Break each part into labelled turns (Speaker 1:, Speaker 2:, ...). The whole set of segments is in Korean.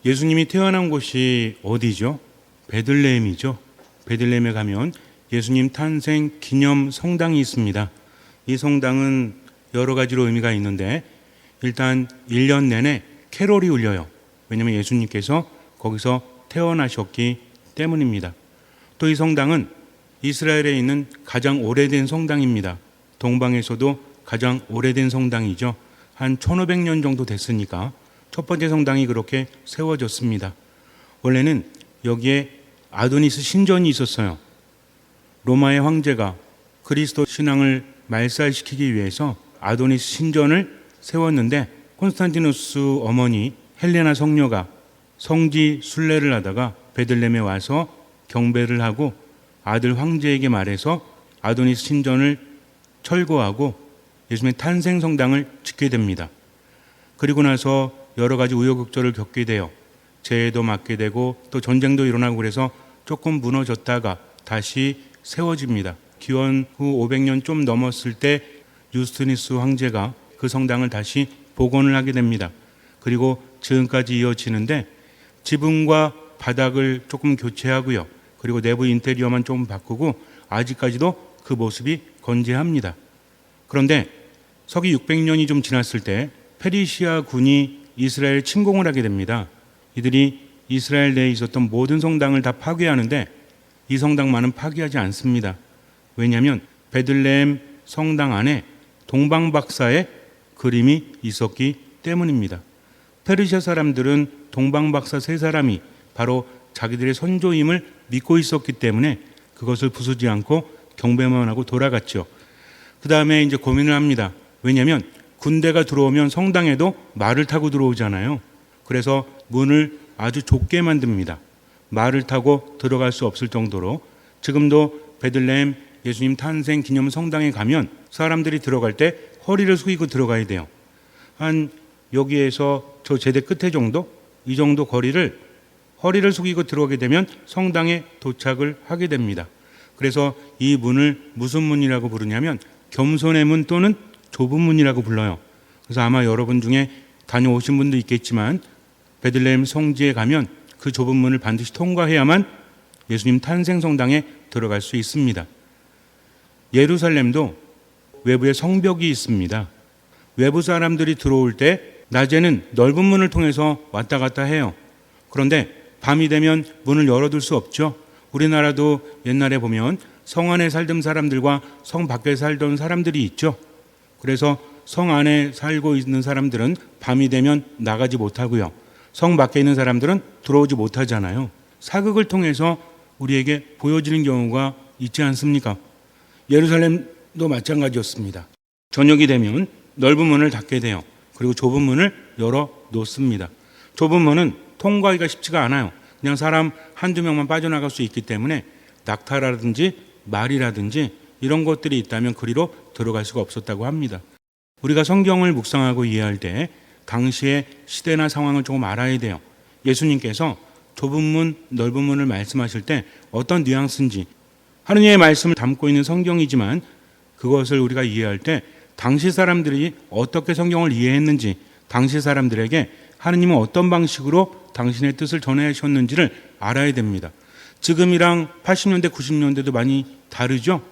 Speaker 1: 예수님이 태어난 곳이 어디죠? 베들레헴이죠. 베들레헴에 가면 예수님 탄생 기념 성당이 있습니다. 이 성당은 여러 가지로 의미가 있는데 일단 1년 내내 캐롤이 울려요. 왜냐하면 예수님께서 거기서 태어나셨기 때문입니다. 또 이 성당은 이스라엘에 있는 가장 오래된 성당입니다. 동방에서도 가장 오래된 성당이죠. 한 1500년 정도 됐으니까 첫 번째 성당이 그렇게 세워졌습니다. 원래는 여기에 아도니스 신전이 있었어요. 로마의 황제가 그리스도 신앙을 말살시키기 위해서 아도니스 신전을 세웠는데 콘스탄티누스 어머니 헬레나 성녀가 성지 순례를 하다가 베들레헴에 와서 경배를 하고 아들 황제에게 말해서 아도니스 신전을 철거하고 예수님의 탄생 성당을 짓게 됩니다. 그리고 나서 여러 가지 우여곡절을 겪게 돼요. 재해도 맞게 되고 또 전쟁도 일어나고 그래서 조금 무너졌다가 다시 세워집니다. 기원 후 500년 좀 넘었을 때 유스티누스 황제가 그 성당을 다시 복원을 하게 됩니다. 그리고 지금까지 이어지는데 지붕과 바닥을 조금 교체하고요. 그리고 내부 인테리어만 좀 바꾸고 아직까지도 그 모습이 건재합니다. 그런데 서기 600년이 좀 지났을 때 페르시아 군이 이스라엘 침공을 하게 됩니다. 이들이 이스라엘 내에 있었던 모든 성당을 다 파괴하는데 이 성당만은 파괴하지 않습니다. 왜냐하면 베들레헴 성당 안에 동방박사의 그림이 있었기 때문입니다. 페르시아 사람들은 동방박사 세 사람이 바로 자기들의 선조임을 믿고 있었기 때문에 그것을 부수지 않고 경배만 하고 돌아갔죠. 그 다음에 이제 고민을 합니다. 왜냐하면 군대가 들어오면 성당에도 말을 타고 들어오잖아요. 그래서 문을 아주 좁게 만듭니다. 말을 타고 들어갈 수 없을 정도로. 지금도 베들레헴 예수님 탄생 기념 성당에 가면 사람들이 들어갈 때 허리를 숙이고 들어가야 돼요. 한 여기에서 저 제대 끝에 정도? 이 정도 거리를 허리를 숙이고 들어오게 되면 성당에 도착을 하게 됩니다. 그래서 이 문을 무슨 문이라고 부르냐면 겸손의 문 또는 좁은 문이라고 불러요. 그래서 아마 여러분 중에 다녀오신 분도 있겠지만 베들레헴 성지에 가면 그 좁은 문을 반드시 통과해야만 예수님 탄생 성당에 들어갈 수 있습니다. 예루살렘도 외부에 성벽이 있습니다. 외부 사람들이 들어올 때 낮에는 넓은 문을 통해서 왔다 갔다 해요. 그런데 밤이 되면 문을 열어둘 수 없죠. 우리나라도 옛날에 보면 성 안에 살던 사람들과 성 밖에 살던 사람들이 있죠. 그래서 성 안에 살고 있는 사람들은 밤이 되면 나가지 못하고요. 성 밖에 있는 사람들은 들어오지 못하잖아요. 사극을 통해서 우리에게 보여지는 경우가 있지 않습니까? 예루살렘도 마찬가지였습니다. 저녁이 되면 넓은 문을 닫게 돼요. 그리고 좁은 문을 열어 놓습니다. 좁은 문은 통과하기가 쉽지가 않아요. 그냥 사람 한두 명만 빠져나갈 수 있기 때문에 낙타라든지 말이라든지 이런 것들이 있다면 그리로 들어갈 수가 없었다고 합니다. 우리가 성경을 묵상하고 이해할 때 당시의 시대나 상황을 조금 알아야 돼요. 예수님께서 좁은 문, 넓은 문을 말씀하실 때 어떤 뉘앙스인지 하느님의 말씀을 담고 있는 성경이지만 그것을 우리가 이해할 때 당시 사람들이 어떻게 성경을 이해했는지 당시 사람들에게 하느님은 어떤 방식으로 당신의 뜻을 전하셨는지를 알아야 됩니다. 지금이랑 80년대, 90년대도 많이 다르죠?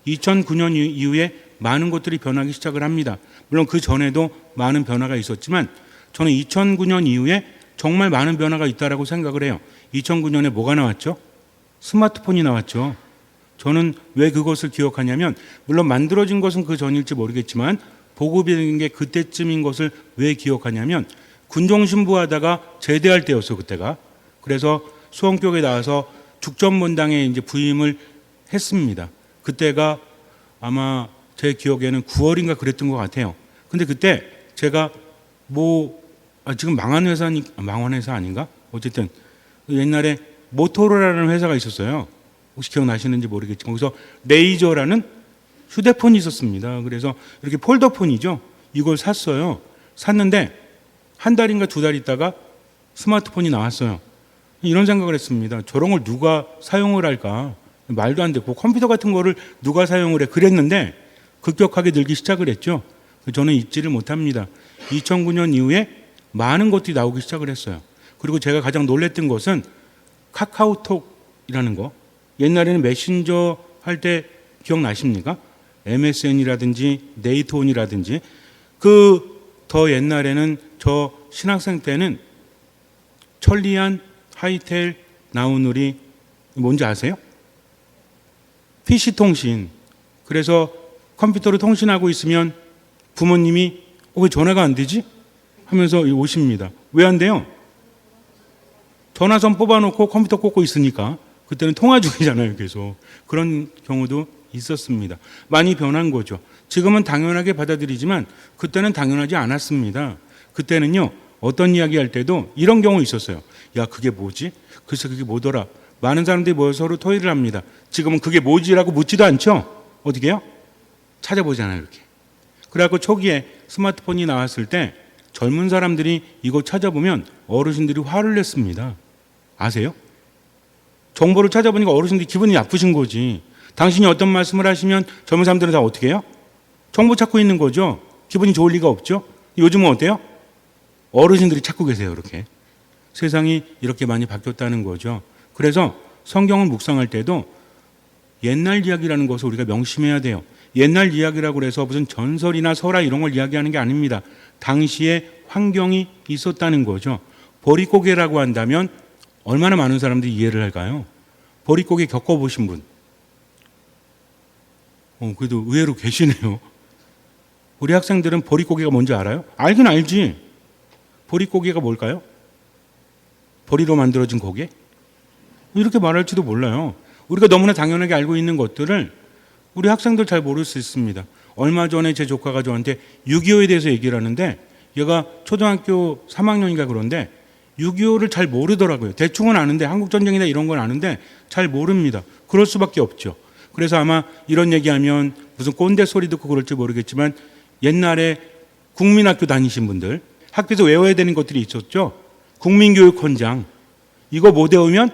Speaker 1: 2009년 이후에 많은 것들이 변하기 시작을 합니다. 물론 그 전에도 많은 변화가 있었지만 저는 2009년 이후에 정말 많은 변화가 있다고 생각을 해요. 2009년에 뭐가 나왔죠? 스마트폰이 나왔죠. 저는 왜 그것을 기억하냐면 물론 만들어진 것은 그 전일지 모르겠지만 보급이 된 게 그때쯤인 것을 왜 기억하냐면 군종신부하다가 제대할 때였어 그때가. 그래서 수원교회 나와서 죽전문당에 이제 부임을 했습니다. 그때가 아마 제 기억에는 9월인가 그랬던 것 같아요. 근데 그때 제가 지금 망한 회사 아닌가? 어쨌든 옛날에 모토로라는 회사가 있었어요. 혹시 기억나시는지 모르겠지만 거기서 레이저라는 휴대폰이 있었습니다. 그래서 이렇게 폴더폰이죠. 이걸 샀어요. 샀는데 한 달인가 두 달 있다가 스마트폰이 나왔어요. 이런 생각을 했습니다. 저런 걸 누가 사용을 할까? 말도 안 되고 컴퓨터 같은 거를 누가 사용을 해? 그랬는데 급격하게 늘기 시작을 했죠. 저는 잊지를 못합니다. 2009년 이후에 많은 것들이 나오기 시작을 했어요. 그리고 제가 가장 놀랬던 것은 카카오톡이라는 거. 옛날에는 메신저 할 때 기억나십니까? MSN이라든지 네이트온이라든지 그 더 옛날에는 저 신학생 때는 천리안, 하이텔, 나우누리 뭔지 아세요? PC통신. 그래서 컴퓨터로 통신하고 있으면 부모님이 왜 전화가 안 되지? 하면서 오십니다. 왜 안 돼요? 전화선 뽑아놓고 컴퓨터 꽂고 있으니까 그때는 통화 중이잖아요. 계속. 그런 경우도 있었습니다. 많이 변한 거죠. 지금은 당연하게 받아들이지만 그때는 당연하지 않았습니다. 그때는요. 어떤 이야기 할 때도 이런 경우 있었어요. 야, 그게 뭐지? 글쎄 그게 뭐더라? 많은 사람들이 모여서 서로 토의를 합니다. 지금은 그게 뭐지라고 묻지도 않죠? 어떻게 해요? 찾아보잖아요. 이렇게. 그래갖고 초기에 스마트폰이 나왔을 때 젊은 사람들이 이거 찾아보면 어르신들이 화를 냈습니다. 아세요? 정보를 찾아보니까 어르신들이 기분이 나쁘신 거지. 당신이 어떤 말씀을 하시면 젊은 사람들은 다 어떻게 해요? 정보 찾고 있는 거죠. 기분이 좋을 리가 없죠. 요즘은 어때요? 어르신들이 찾고 계세요. 이렇게. 세상이 이렇게 많이 바뀌었다는 거죠. 그래서 성경을 묵상할 때도 옛날 이야기라는 것을 우리가 명심해야 돼요. 옛날 이야기라고 해서 무슨 전설이나 설화 이런 걸 이야기하는 게 아닙니다. 당시에 환경이 있었다는 거죠. 보릿고개라고 한다면 얼마나 많은 사람들이 이해를 할까요? 보릿고개 겪어보신 분. 그래도 의외로 계시네요. 우리 학생들은 보릿고개가 뭔지 알아요? 알긴 알지. 보릿고개가 뭘까요? 보리로 만들어진 고개? 이렇게 말할지도 몰라요. 우리가 너무나 당연하게 알고 있는 것들을 우리 학생들 잘 모를 수 있습니다. 얼마 전에 제 조카가 저한테 6.25에 대해서 얘기를 하는데 얘가 초등학교 3학년인가 그런데 6.25를 잘 모르더라고요. 대충은 아는데 한국전쟁이나 이런 건 아는데 잘 모릅니다. 그럴 수밖에 없죠. 그래서 아마 이런 얘기하면 무슨 꼰대 소리 듣고 그럴지 모르겠지만 옛날에 국민학교 다니신 분들 학교에서 외워야 되는 것들이 있었죠. 국민교육헌장. 이거 못 외우면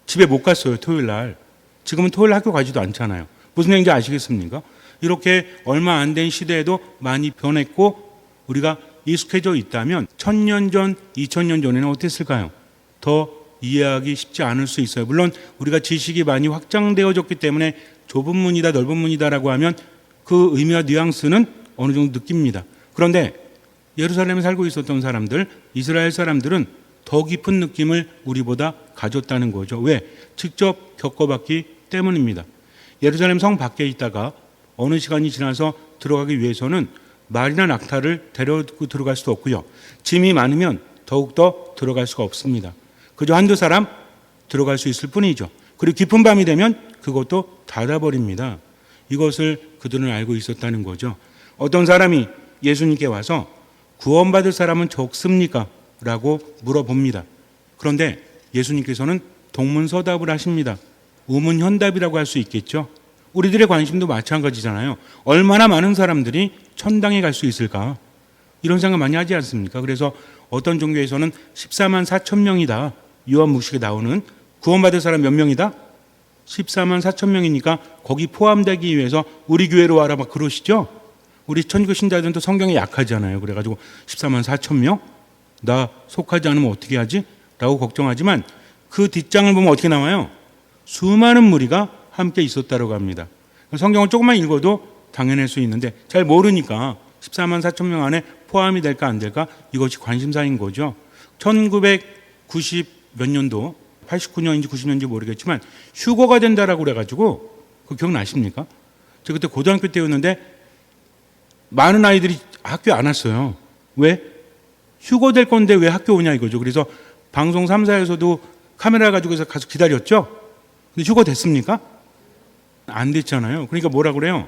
Speaker 1: 집에 못 갔어요. 토요일 날. 지금은 토요일 학교 가지도 않잖아요. 무슨 얘기인지 아시겠습니까? 이렇게 얼마 안 된 시대에도 많이 변했고 우리가 익숙해져 있다면 1000년 전, 2000년 전에는 어땠을까요? 더 이해하기 쉽지 않을 수 있어요. 물론 우리가 지식이 많이 확장되어졌기 때문에 좁은 문이다 넓은 문이다라고 하면 그 의미와 뉘앙스는 어느 정도 느낍니다. 그런데 예루살렘에 살고 있었던 사람들, 이스라엘 사람들은 더 깊은 느낌을 우리보다 가졌다는 거죠. 왜? 직접 겪어봤기 때문입니다. 예루살렘 성 밖에 있다가 어느 시간이 지나서 들어가기 위해서는 말이나 낙타를 데려고 들어갈 수도 없고요. 짐이 많으면 더욱더 들어갈 수가 없습니다. 그저 한두 사람 들어갈 수 있을 뿐이죠. 그리고 깊은 밤이 되면 그것도 닫아버립니다. 이것을 그들은 알고 있었다는 거죠. 어떤 사람이 예수님께 와서 구원받을 사람은 적습니까? 라고 물어봅니다. 그런데 예수님께서는 동문서답을 하십니다. 우문현답이라고 할 수 있겠죠. 우리들의 관심도 마찬가지잖아요. 얼마나 많은 사람들이 천당에 갈 수 있을까? 이런 생각 많이 하지 않습니까? 그래서 어떤 종교에서는 14만 4천 명이다. 요한묵식에 나오는 구원받을 사람 몇 명이다? 14만 4천 명이니까 거기 포함되기 위해서 우리 교회로 와라 막 그러시죠? 우리 천주교 신자들은 또 성경에 약하잖아요. 그래가지고 14만 4천 명? 나 속하지 않으면 어떻게 하지? 라고 걱정하지만 그 뒷장을 보면 어떻게 나와요? 수많은 무리가 함께 있었다고 합니다. 성경을 조금만 읽어도 당연할 수 있는데 잘 모르니까 14만 4천 명 안에 포함이 될까 안 될까 이것이 관심사인 거죠. 1990 몇 년도 89년인지 90년인지 모르겠지만 휴거가 된다라고 그래가지고 그거 기억나십니까? 제가 그때 고등학교 때였는데 많은 아이들이 학교에 안 왔어요. 왜? 휴거될 건데 왜 학교 오냐 이거죠. 그래서 방송 3사에서도 카메라 가지고 가서 기다렸죠. 근데 휴거됐습니까? 안 됐잖아요. 그러니까 뭐라 그래요?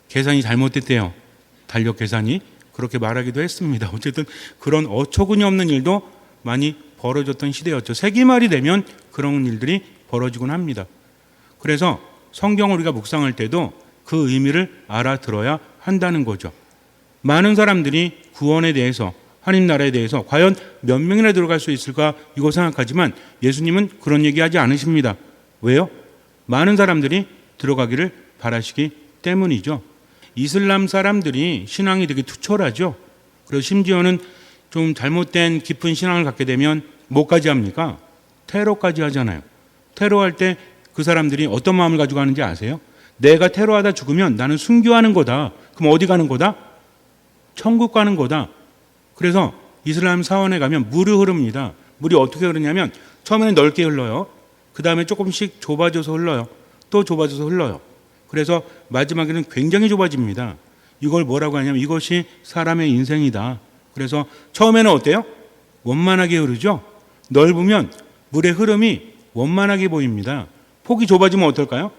Speaker 1: 계산이 잘못됐대요. 달력 계산이. 그렇게 말하기도 했습니다. 어쨌든 그런 어처구니 없는 일도 많이 벌어졌던 시대였죠. 세기말이 되면 그런 일들이 벌어지곤 합니다. 그래서 성경을 우리가 묵상할 때도 그 의미를 알아들어야 한다는 거죠. 많은 사람들이 구원에 대해서 하나님 나라에 대해서 과연 몇 명이나 들어갈 수 있을까 이거 생각하지만 예수님은 그런 얘기하지 않으십니다. 왜요? 많은 사람들이 들어가기를 바라시기 때문이죠. 이슬람 사람들이 신앙이 되게 투철하죠. 그래서 심지어는 좀 잘못된 깊은 신앙을 갖게 되면 뭐까지 합니까? 테러까지 하잖아요. 테러할 때 그 사람들이 어떤 마음을 가지고 하는지 아세요? 내가 테러하다 죽으면 나는 순교하는 거다. 그럼 어디 가는 거다? 천국 가는 거다. 그래서 이슬람 사원에 가면 물이 흐릅니다. 물이 어떻게 흐르냐면 처음에는 넓게 흘러요. 그 다음에 조금씩 좁아져서 흘러요. 또 좁아져서 흘러요. 그래서 마지막에는 굉장히 좁아집니다. 이걸 뭐라고 하냐면 이것이 사람의 인생이다. 그래서 처음에는 어때요? 원만하게 흐르죠. 넓으면 물의 흐름이 원만하게 보입니다. 폭이 좁아지면 어떨까요?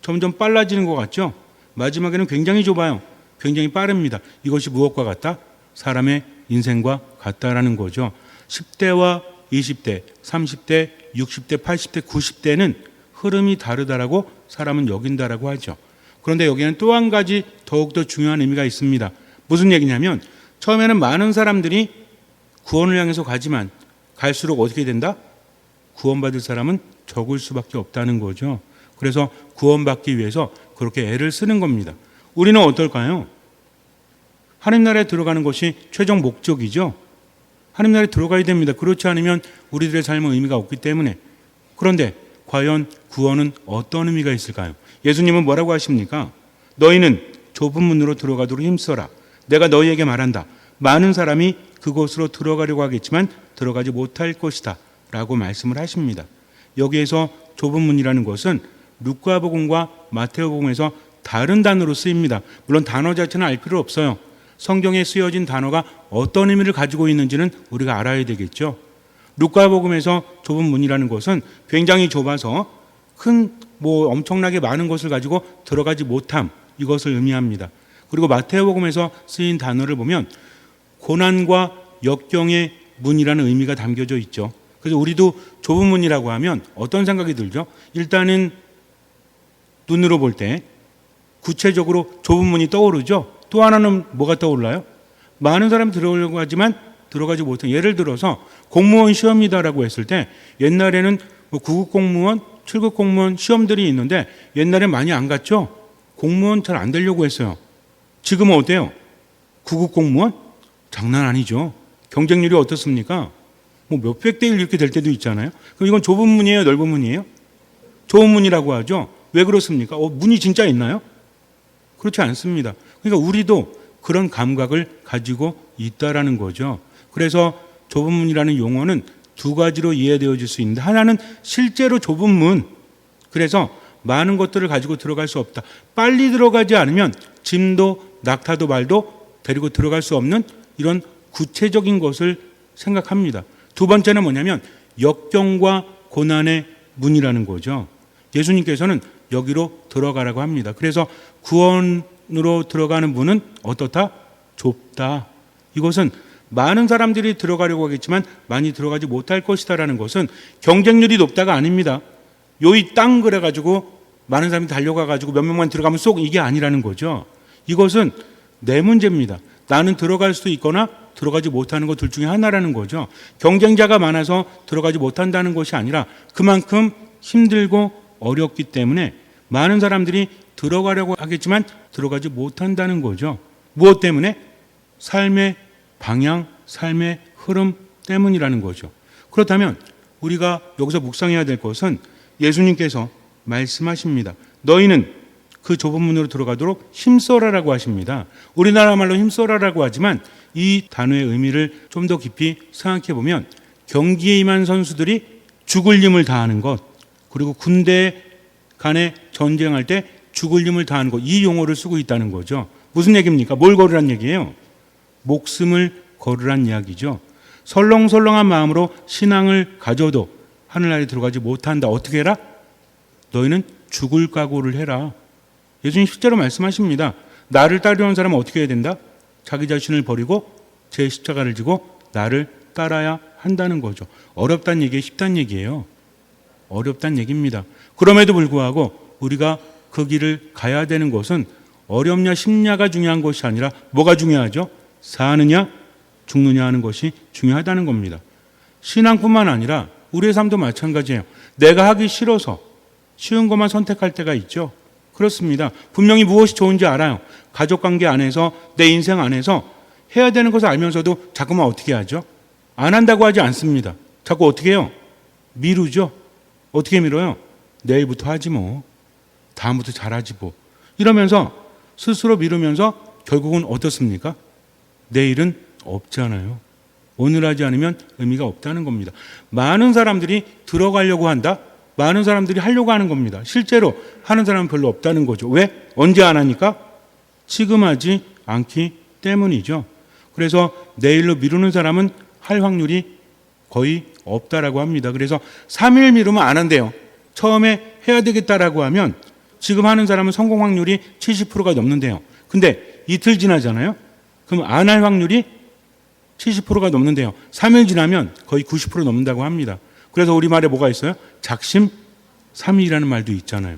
Speaker 1: 점점 빨라지는 것 같죠? 마지막에는 굉장히 좁아요. 굉장히 빠릅니다. 이것이 무엇과 같다? 사람의 인생과 같다라는 거죠. 10대와 20대, 30대, 60대, 80대, 90대는 흐름이 다르다라고 사람은 여긴다라고 하죠. 그런데 여기에는 또 한 가지 더욱더 중요한 의미가 있습니다. 무슨 얘기냐면 처음에는 많은 사람들이 구원을 향해서 가지만 갈수록 어떻게 된다? 구원받을 사람은 적을 수밖에 없다는 거죠. 그래서 구원받기 위해서 그렇게 애를 쓰는 겁니다. 우리는 어떨까요? 하나님 나라에 들어가는 것이 최종 목적이죠. 하나님 나라에 들어가야 됩니다. 그렇지 않으면 우리들의 삶은 의미가 없기 때문에. 그런데 과연 구원은 어떤 의미가 있을까요? 예수님은 뭐라고 하십니까? 너희는 좁은 문으로 들어가도록 힘써라. 내가 너희에게 말한다. 많은 사람이 그곳으로 들어가려고 하겠지만 들어가지 못할 것이다 라고 말씀을 하십니다. 여기에서 좁은 문이라는 것은 루카복음과 마테오복음에서 다른 단어로 쓰입니다. 물론 단어 자체는 알 필요 없어요. 성경에 쓰여진 단어가 어떤 의미를 가지고 있는지는 우리가 알아야 되겠죠. 루카복음에서 좁은 문이라는 것은 굉장히 좁아서 엄청나게 많은 것을 가지고 들어가지 못함, 이것을 의미합니다. 그리고 마테오복음에서 쓰인 단어를 보면 고난과 역경의 문이라는 의미가 담겨져 있죠. 그래서 우리도 좁은 문이라고 하면 어떤 생각이 들죠? 일단은 눈으로 볼 때 구체적으로 좁은 문이 떠오르죠. 또 하나는 뭐가 떠올라요? 많은 사람이 들어오려고 하지만 들어가지 못한. 예를 들어서 공무원 시험이다라고 했을 때 옛날에는 9급 공무원, 7급 공무원 시험들이 있는데 옛날엔 많이 안 갔죠. 공무원 잘 안 되려고 했어요. 지금은 어때요? 9급 공무원? 장난 아니죠. 경쟁률이 어떻습니까? 몇백 대 1 이렇게 될 때도 있잖아요. 그럼 이건 좁은 문이에요? 넓은 문이에요? 좁은 문이라고 하죠. 왜 그렇습니까? 문이 진짜 있나요? 그렇지 않습니다. 그러니까 우리도 그런 감각을 가지고 있다라는 거죠. 그래서 좁은 문이라는 용어는 두 가지로 이해되어질 수 있는데 하나는 실제로 좁은 문. 그래서 많은 것들을 가지고 들어갈 수 없다. 빨리 들어가지 않으면 짐도 낙타도 말도 데리고 들어갈 수 없는 이런 구체적인 것을 생각합니다. 두 번째는 뭐냐면 역경과 고난의 문이라는 거죠. 예수님께서는 여기로 들어가라고 합니다. 그래서 구원으로 들어가는 문은 어떻다? 좁다. 이것은 많은 사람들이 들어가려고 하겠지만 많이 들어가지 못할 것이다라는 것은 경쟁률이 높다가 아닙니다. 요이 땅 그래가지고 많은 사람이 달려가가지고 몇 명만 들어가면 쏙 이게 아니라는 거죠. 이것은 내 문제입니다. 나는 들어갈 수도 있거나 들어가지 못하는 것 둘 중에 하나라는 거죠. 경쟁자가 많아서 들어가지 못한다는 것이 아니라 그만큼 힘들고 어렵기 때문에 많은 사람들이 들어가려고 하겠지만 들어가지 못한다는 거죠. 무엇 때문에? 삶의 방향, 삶의 흐름 때문이라는 거죠. 그렇다면 우리가 여기서 묵상해야 될 것은 예수님께서 말씀하십니다. 너희는 그 좁은 문으로 들어가도록 힘써라라고 하십니다. 우리나라 말로 힘써라라고 하지만 이 단어의 의미를 좀 더 깊이 생각해 보면 경기에 임한 선수들이 죽을 힘을 다하는 것, 그리고 군대 간에 전쟁할 때 죽을 힘을 다하는 것, 이 용어를 쓰고 있다는 거죠. 무슨 얘기입니까? 뭘 걸으란 얘기예요? 목숨을 걸으란 이야기죠. 설렁설렁한 마음으로 신앙을 가져도 하늘나라에 들어가지 못한다. 어떻게 해라? 너희는 죽을 각오를 해라. 예수님 실제로 말씀하십니다. 나를 따르려는 사람은 어떻게 해야 된다? 자기 자신을 버리고 제 십자가를 지고 나를 따라야 한다는 거죠. 어렵다는 얘기에 쉽다는 얘기예요. 어렵다는 얘기입니다. 그럼에도 불구하고 우리가 그 길을 가야 되는 것은 어렵냐 쉽냐가 중요한 것이 아니라 뭐가 중요하죠? 사느냐 죽느냐 하는 것이 중요하다는 겁니다. 신앙뿐만 아니라 우리의 삶도 마찬가지예요. 내가 하기 싫어서 쉬운 것만 선택할 때가 있죠. 그렇습니다. 분명히 무엇이 좋은지 알아요. 가족관계 안에서 내 인생 안에서 해야 되는 것을 알면서도 자꾸만 어떻게 하죠? 안 한다고 하지 않습니다. 자꾸 어떻게 해요? 미루죠. 어떻게 미뤄요? 내일부터 하지 뭐. 다음부터 잘하지 뭐. 이러면서 스스로 미루면서 결국은 어떻습니까? 내일은 없잖아요. 오늘 하지 않으면 의미가 없다는 겁니다. 많은 사람들이 들어가려고 한다? 많은 사람들이 하려고 하는 겁니다. 실제로 하는 사람은 별로 없다는 거죠. 왜? 언제 안 하니까? 지금 하지 않기 때문이죠. 그래서 내일로 미루는 사람은 할 확률이 거의 없다라고 합니다. 그래서 3일 미루면 안 한대요. 처음에 해야 되겠다라고 하면 지금 하는 사람은 성공 확률이 70%가 넘는데요. 근데 이틀 지나잖아요. 그럼 안 할 확률이 70%가 넘는데요. 3일 지나면 거의 90% 넘는다고 합니다. 그래서 우리말에 뭐가 있어요? 작심 3일이라는 말도 있잖아요.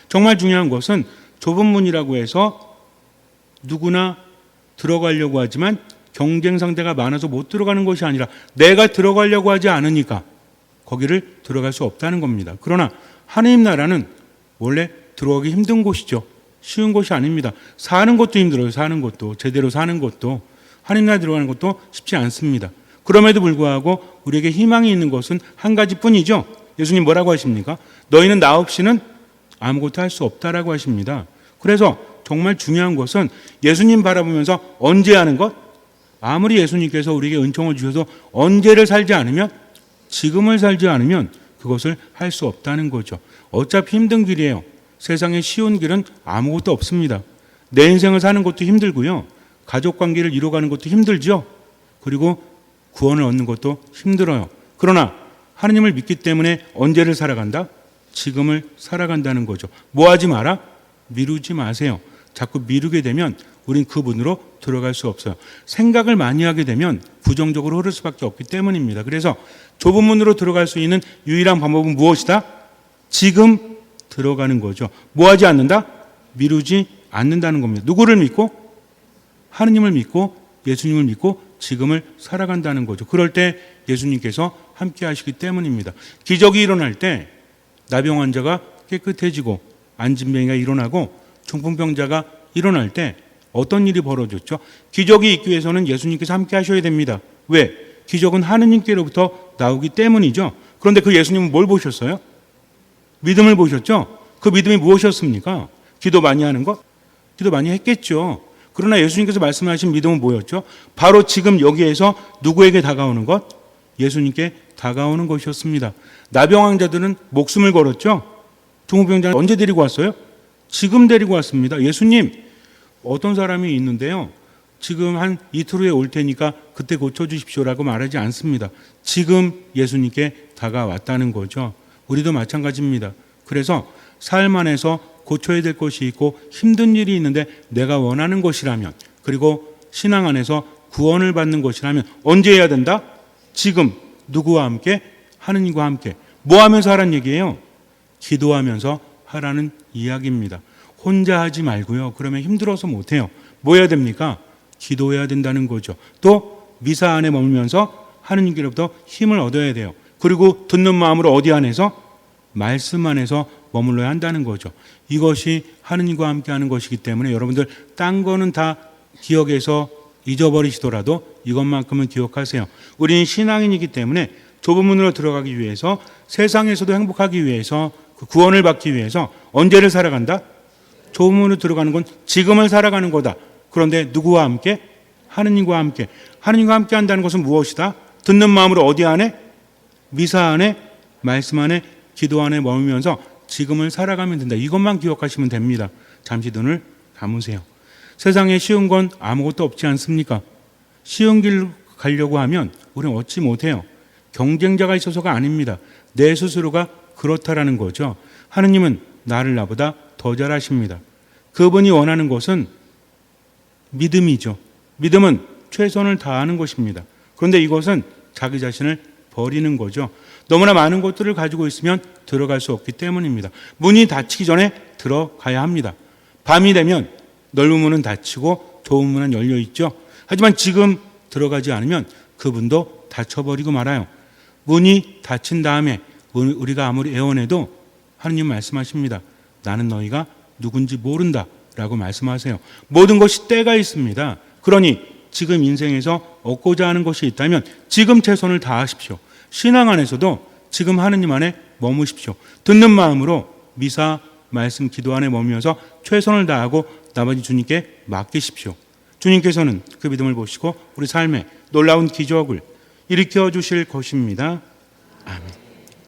Speaker 1: 정말 중요한 것은 좁은 문이라고 해서 누구나 들어가려고 하지만 경쟁 상대가 많아서 못 들어가는 것이 아니라 내가 들어가려고 하지 않으니까 거기를 들어갈 수 없다는 겁니다. 그러나 하느님 나라는 원래 들어가기 힘든 곳이죠. 쉬운 곳이 아닙니다. 사는 것도 힘들어요. 사는 것도. 제대로 사는 것도. 하느님 나라 들어가는 것도 쉽지 않습니다. 그럼에도 불구하고 우리에게 희망이 있는 것은 한 가지뿐이죠. 예수님 뭐라고 하십니까? 너희는 나 없이는 아무것도 할 수 없다라고 하십니다. 그래서 정말 중요한 것은 예수님 바라보면서 언제 하는 것? 아무리 예수님께서 우리에게 은총을 주셔서 언제를 살지 않으면, 지금을 살지 않으면 그것을 할 수 없다는 거죠. 어차피 힘든 길이에요. 세상에 쉬운 길은 아무것도 없습니다. 내 인생을 사는 것도 힘들고요. 가족관계를 이루어가는 것도 힘들죠. 그리고 구원을 얻는 것도 힘들어요. 그러나 하느님을 믿기 때문에 언제를 살아간다? 지금을 살아간다는 거죠. 뭐 하지 마라? 미루지 마세요. 자꾸 미루게 되면 우린 그 문으로 들어갈 수 없어요. 생각을 많이 하게 되면 부정적으로 흐를 수밖에 없기 때문입니다. 그래서 좁은 문으로 들어갈 수 있는 유일한 방법은 무엇이다? 지금 들어가는 거죠. 뭐 하지 않는다? 미루지 않는다는 겁니다. 누구를 믿고? 하느님을 믿고 예수님을 믿고 지금을 살아간다는 거죠. 그럴 때 예수님께서 함께 하시기 때문입니다. 기적이 일어날 때 나병 환자가 깨끗해지고 안진뱅이가 일어나고 중풍병자가 일어날 때 어떤 일이 벌어졌죠? 기적이 있기 위해서는 예수님께서 함께 하셔야 됩니다. 왜? 기적은 하느님께로부터 나오기 때문이죠. 그런데 그 예수님은 뭘 보셨어요? 믿음을 보셨죠? 그 믿음이 무엇이었습니까? 기도 많이 하는 것? 기도 많이 했겠죠. 그러나 예수님께서 말씀하신 믿음은 뭐였죠? 바로 지금 여기에서 누구에게 다가오는 것? 예수님께 다가오는 것이었습니다. 나병 환자들은 목숨을 걸었죠. 중풍병자는 언제 데리고 왔어요? 지금 데리고 왔습니다. 예수님, 어떤 사람이 있는데요. 지금 한 이틀 후에 올 테니까 그때 고쳐주십시오라고 말하지 않습니다. 지금 예수님께 다가왔다는 거죠. 우리도 마찬가지입니다. 그래서 삶 안에서 고쳐야 될 것이 있고 힘든 일이 있는데 내가 원하는 것이라면, 그리고 신앙 안에서 구원을 받는 것이라면 언제 해야 된다? 지금. 누구와 함께? 하느님과 함께. 뭐 하면서 하라는 얘기예요? 기도하면서 하라는 이야기입니다. 혼자 하지 말고요. 그러면 힘들어서 못해요. 뭐 해야 됩니까? 기도해야 된다는 거죠. 또 미사 안에 머물면서 하느님께로부터 힘을 얻어야 돼요. 그리고 듣는 마음으로 어디 안에서? 말씀 안에서 머물러야 한다는 거죠. 이것이 하느님과 함께 하는 것이기 때문에 여러분들 딴 거는 다 기억해서 잊어버리시더라도 이것만큼은 기억하세요. 우리는 신앙인이기 때문에 좁은 문으로 들어가기 위해서, 세상에서도 행복하기 위해서, 그 구원을 받기 위해서 언제를 살아간다? 좁은 문으로 들어가는 건 지금을 살아가는 거다. 그런데 누구와 함께? 하느님과 함께. 하느님과 함께 한다는 것은 무엇이다? 듣는 마음으로 어디 안에? 미사 안에, 말씀 안에, 기도 안에 머물면서 지금을 살아가면 된다. 이것만 기억하시면 됩니다. 잠시 눈을 감으세요. 세상에 쉬운 건 아무것도 없지 않습니까? 쉬운 길 가려고 하면 우리는 얻지 못해요. 경쟁자가 있어서가 아닙니다. 내 스스로가 그렇다라는 거죠. 하느님은 나를 나보다 더 잘하십니다. 그분이 원하는 것은 믿음이죠. 믿음은 최선을 다하는 것입니다. 그런데 이것은 자기 자신을 버리는 거죠. 너무나 많은 것들을 가지고 있으면 들어갈 수 없기 때문입니다. 문이 닫히기 전에 들어가야 합니다. 밤이 되면 넓은 문은 닫히고 좁은 문은 열려 있죠. 하지만 지금 들어가지 않으면 그분도 닫혀버리고 말아요. 문이 닫힌 다음에 우리가 아무리 애원해도 하느님 말씀하십니다. 나는 너희가 누군지 모른다 라고 말씀하세요. 모든 것이 때가 있습니다. 그러니 지금 인생에서 얻고자 하는 것이 있다면 지금 최선을 다하십시오. 신앙 안에서도 지금 하느님 안에 머무십시오. 듣는 마음으로 미사, 말씀, 기도 안에 머무면서 최선을 다하고 나머지 주님께 맡기십시오. 주님께서는 그 믿음을 보시고 우리 삶에 놀라운 기적을 일으켜 주실 것입니다.